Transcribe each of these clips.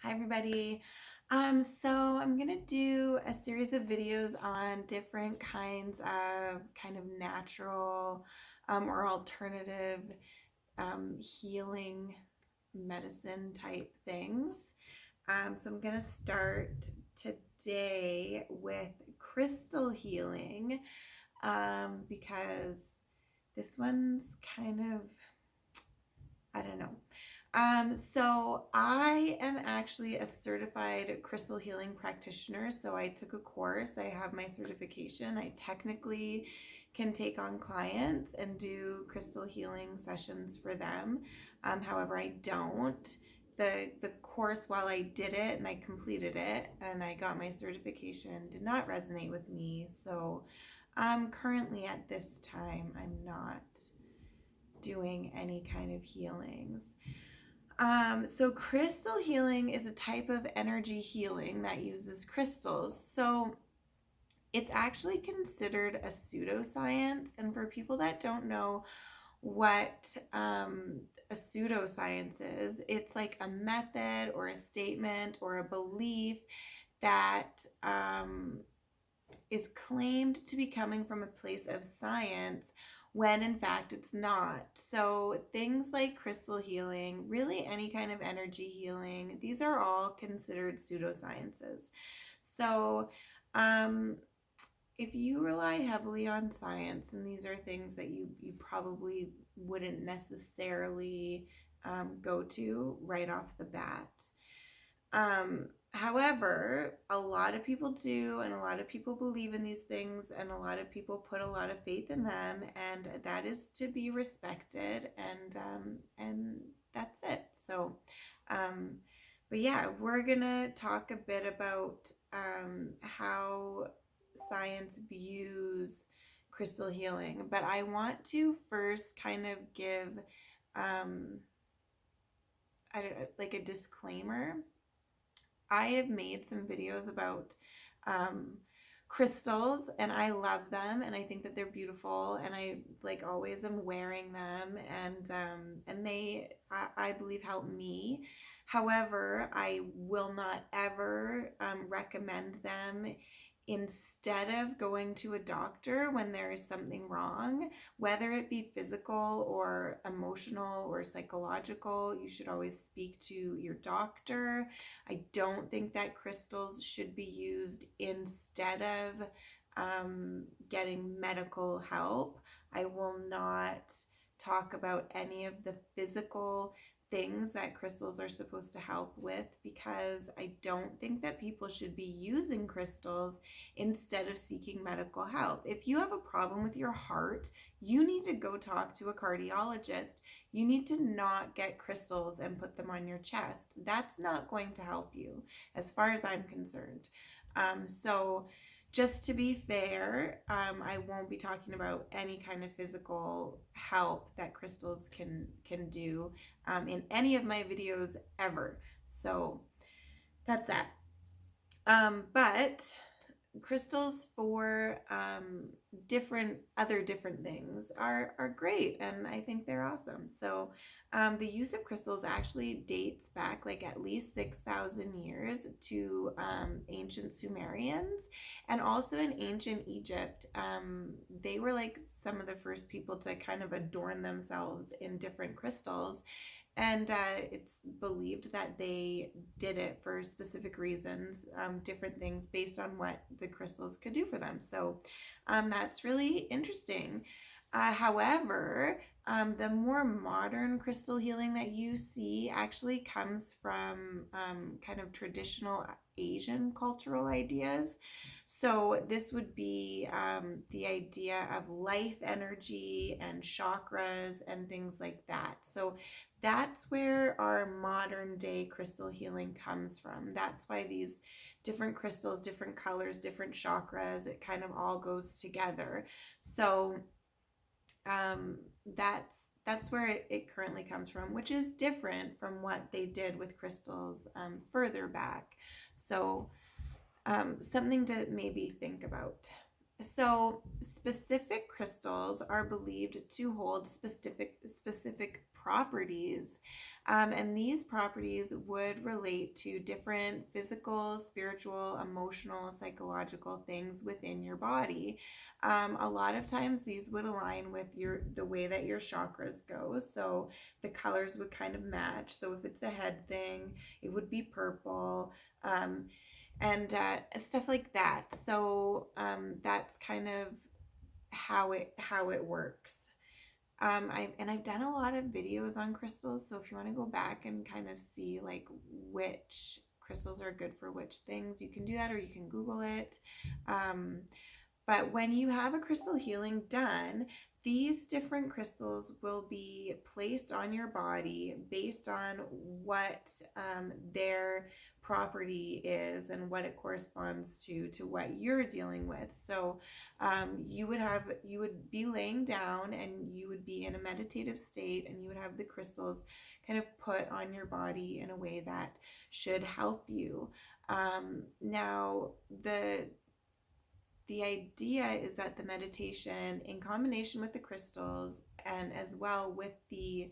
Hi everybody. So I'm gonna do a series of videos on different kinds of kind of natural or alternative healing medicine type things. So I'm gonna start today with crystal healing because this one's kind of, I don't know. So I am actually a certified crystal healing practitioner. So I took a course, I have my certification. I technically can take on clients and do crystal healing sessions for them. However, I don't. The course, while I did it and I completed it and I got my certification, did not resonate with me. So currently at this time, I'm not doing any kind of healings. So crystal healing is a type of energy healing that uses crystals. So it's actually considered a pseudoscience. And for people that don't know what a pseudoscience is, it's like a method or a statement or a belief that is claimed to be coming from a place of science when in fact it's not. So things like crystal healing, really any kind of energy healing, these are all considered pseudosciences. So if you rely heavily on science, and these are things that you probably wouldn't necessarily go to right off the bat. However, a lot of people do, and a lot of people believe in these things, and a lot of people put a lot of faith in them, and that is to be respected, and that's it. So, but yeah, we're gonna talk a bit about how science views crystal healing, but I want to first kind of give I don't know, like a disclaimer. I have made some videos about crystals, and I love them, and I think that they're beautiful, and I like always am wearing them, and I believe help me. However, I will not ever recommend them instead of going to a doctor when there is something wrong, whether it be physical or emotional or psychological. You should always speak to your doctor. I don't think that crystals should be used instead of getting medical help. I will not talk about any of the physical things that crystals are supposed to help with, because I don't think that people should be using crystals instead of seeking medical help. If you have a problem with your heart, you need to go talk to a cardiologist. You need to not get crystals and put them on your chest. That's not going to help you, as far as I'm concerned. So just to be fair, I won't be talking about any kind of physical help that crystals can do in any of my videos ever. So that's that. But crystals for different things are great, and I think they're awesome. So the use of crystals actually dates back like at least 6,000 years to ancient Sumerians, and also in ancient Egypt. They were like some of the first people to kind of adorn themselves in different crystals, and it's believed that they did it for specific reasons, different things based on what the crystals could do for them. So that's really interesting. However, the more modern crystal healing that you see actually comes from kind of traditional Asian cultural ideas. So this would be the idea of life energy and chakras and things like that. So that's where our modern day crystal healing comes from. That's why these different crystals, different colors, different chakras, it kind of all goes together. So that's where it currently comes from, which is different from what they did with crystals further back. So something to maybe think about. So specific crystals are believed to hold specific properties, and these properties would relate to different physical, spiritual, emotional, psychological things within your body. A lot of times these would align with the way that your chakras go. So the colors would kind of match. So if it's a head thing, it would be purple. And stuff like that. So that's kind of how it works. I've done a lot of videos on crystals, so if you want to go back and kind of see like which crystals are good for which things, you can do that, or you can Google it. Um, but when you have a crystal healing done, these different crystals will be placed on your body based on what their property is and what it corresponds to what you're dealing with. So you would be laying down and you would be in a meditative state, and you would have the crystals kind of put on your body in a way that should help you. Now the idea is that the meditation, in combination with the crystals, and as well with the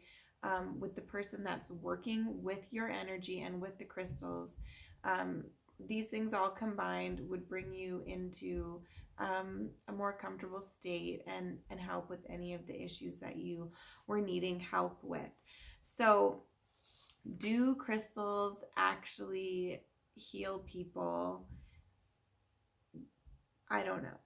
person that's working with your energy and with the crystals, um, these things all combined would bring you into a more comfortable state and help with any of the issues that you were needing help with. So, do crystals actually heal people? I don't know.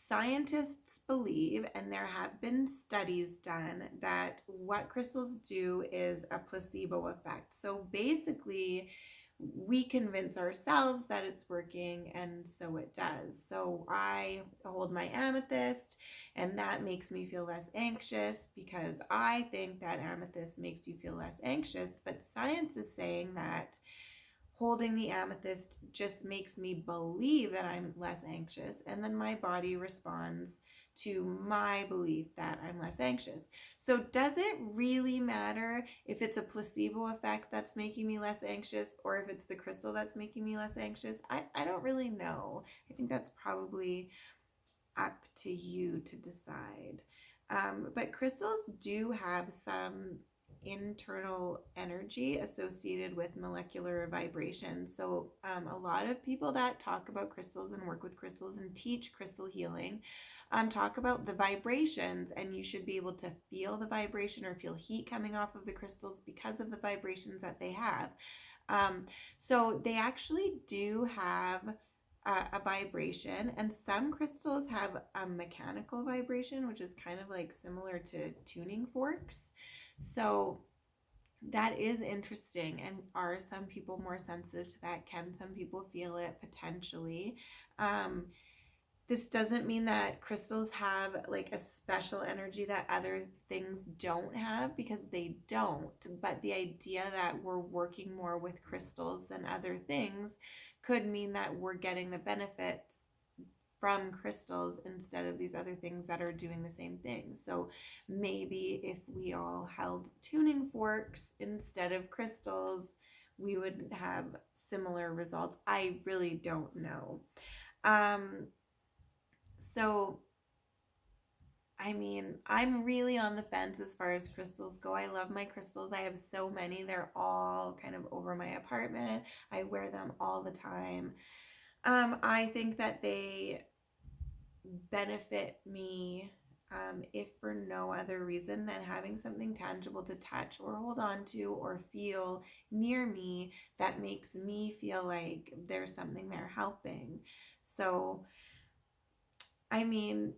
Scientists believe, and there have been studies done, that what crystals do is a placebo effect. So basically, we convince ourselves that it's working, and so it does. So I hold my amethyst, and that makes me feel less anxious because I think that amethyst makes you feel less anxious. But science is saying that holding the amethyst just makes me believe that I'm less anxious, and then my body responds to my belief that I'm less anxious. So, does it really matter if it's a placebo effect that's making me less anxious, or if it's the crystal that's making me less anxious? I don't really know. I think that's probably up to you to decide. But crystals do have some internal energy associated with molecular vibration. So, a lot of people that talk about crystals and work with crystals and teach crystal healing talk about the vibrations, and you should be able to feel the vibration or feel heat coming off of the crystals because of the vibrations that they have. Um, so, they actually do have a vibration, and some crystals have a mechanical vibration, which is kind of like similar to tuning forks. So that is interesting. And are some people more sensitive to that? Can some people feel it potentially? Um, this doesn't mean that crystals have like a special energy that other things don't have, because they don't. But the idea that we're working more with crystals than other things could mean that we're getting the benefits from crystals instead of these other things that are doing the same thing. So maybe if we all held tuning forks instead of crystals, we would have similar results. I really don't know. Um, so I mean, I'm really on the fence as far as crystals go. I love my crystals. I have so many. They're all kind of over my apartment. I wear them all the time. I think that they benefit me, if for no other reason than having something tangible to touch or hold on to or feel near me that makes me feel like there's something there helping. So, I mean,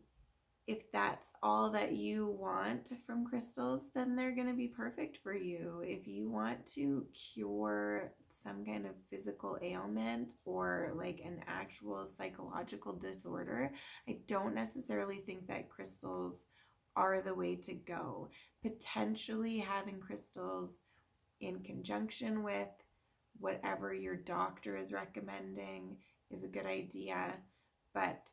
if that's all that you want from crystals, then they're going to be perfect for you. If you want to cure some kind of physical ailment or like an actual psychological disorder, I don't necessarily think that crystals are the way to go. Potentially having crystals in conjunction with whatever your doctor is recommending is a good idea, but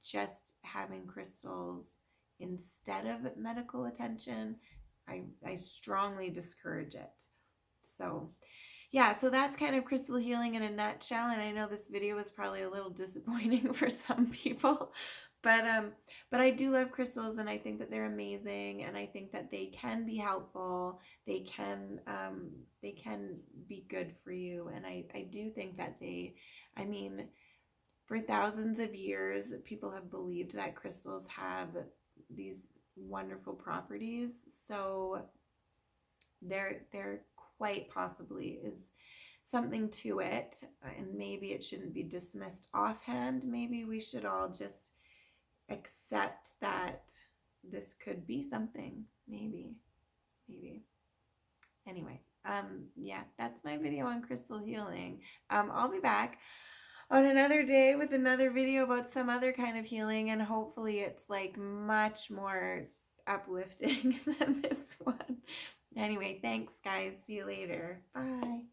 just having crystals instead of medical attention, I strongly discourage it. So, yeah, so that's kind of crystal healing in a nutshell. And I know this video was probably a little disappointing for some people, but but I do love crystals, and I think that they're amazing, and I think that they can be helpful. They can be good for you, and I do think that I mean, for thousands of years, people have believed that crystals have these wonderful properties. So there quite possibly is something to it, and maybe it shouldn't be dismissed offhand. Maybe we should all just accept that this could be something. Maybe. Anyway, yeah, that's my video on crystal healing. I'll be back on another day with another video about some other kind of healing, and hopefully it's like much more uplifting than this one. Anyway, thanks guys. See you later. Bye.